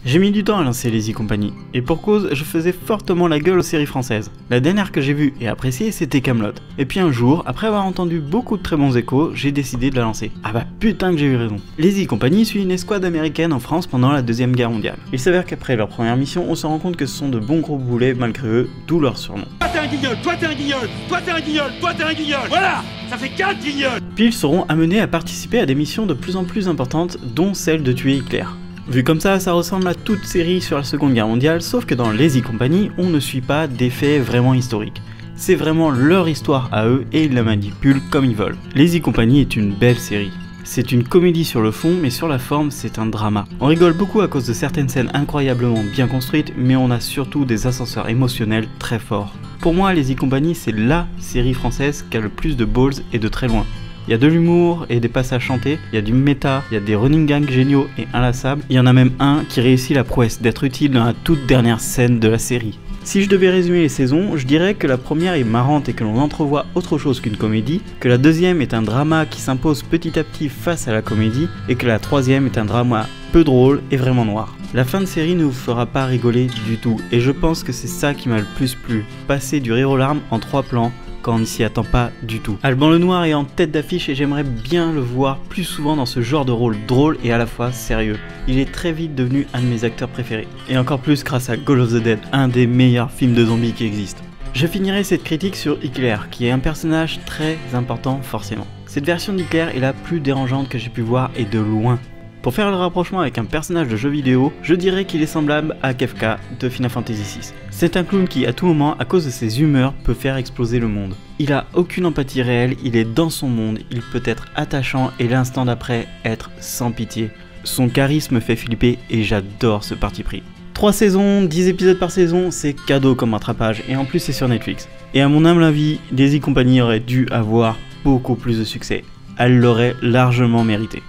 J'ai mis du temps à lancer les e-compagnies, et pour cause, je faisais fortement la gueule aux séries françaises. La dernière que j'ai vue et appréciée, c'était Kaamelott. Et puis un jour, après avoir entendu beaucoup de très bons échos, j'ai décidé de la lancer. Ah bah putain que j'ai eu raison. Les e-compagnies suivent une escouade américaine en France pendant la Deuxième Guerre mondiale. Il s'avère qu'après leur première mission, on se rend compte que ce sont de bons gros boulets malgré eux, d'où leur surnom. Toi t'es un guignol, toi t'es un guignol, toi t'es un guignol, toi t'es un guignol. Voilà, ça fait 4 guignols. Puis ils seront amenés à participer à des missions de plus en plus importantes, dont celle de tuer Hitler. Vu comme ça ressemble à toute série sur la Seconde Guerre mondiale, sauf que dans les e-compagnies, on ne suit pas des faits vraiment historiques. C'est vraiment leur histoire à eux et ils la manipulent comme ils veulent. Les e-compagnies est une belle série. C'est une comédie sur le fond, mais sur la forme, c'est un drama. On rigole beaucoup à cause de certaines scènes incroyablement bien construites, mais on a surtout des ascenseurs émotionnels très forts. Pour moi, les e-compagnies, c'est LA série française qui a le plus de balls et de très loin. Il y a de l'humour et des passages chantés, il y a du méta, il y a des running gags géniaux et inlassables, il y en a même un qui réussit la prouesse d'être utile dans la toute dernière scène de la série. Si je devais résumer les saisons, je dirais que la première est marrante et que l'on entrevoit autre chose qu'une comédie, que la deuxième est un drama qui s'impose petit à petit face à la comédie, et que la troisième est un drama peu drôle et vraiment noir. La fin de série ne vous fera pas rigoler du tout, et je pense que c'est ça qui m'a le plus plu, passer du rire aux larmes en 3 plans, quand on n'y s'y attend pas du tout. Alban Lenoir est en tête d'affiche et j'aimerais bien le voir plus souvent dans ce genre de rôle drôle et à la fois sérieux. Il est très vite devenu un de mes acteurs préférés. Et encore plus grâce à Call of the Dead, un des meilleurs films de zombies qui existent. Je finirai cette critique sur Hitler, qui est un personnage très important forcément. Cette version d'Hitler est la plus dérangeante que j'ai pu voir et de loin. Pour faire le rapprochement avec un personnage de jeu vidéo, je dirais qu'il est semblable à Kefka de Final Fantasy VI. C'est un clown qui, à tout moment, à cause de ses humeurs, peut faire exploser le monde. Il a aucune empathie réelle, il est dans son monde, il peut être attachant et l'instant d'après, être sans pitié. Son charisme fait flipper et j'adore ce parti pris. 3 saisons, 10 épisodes par saison, c'est cadeau comme rattrapage et en plus c'est sur Netflix. Et à mon humble avis, les e-compagnies auraient dû avoir beaucoup plus de succès. Elles l'auraient largement mérité.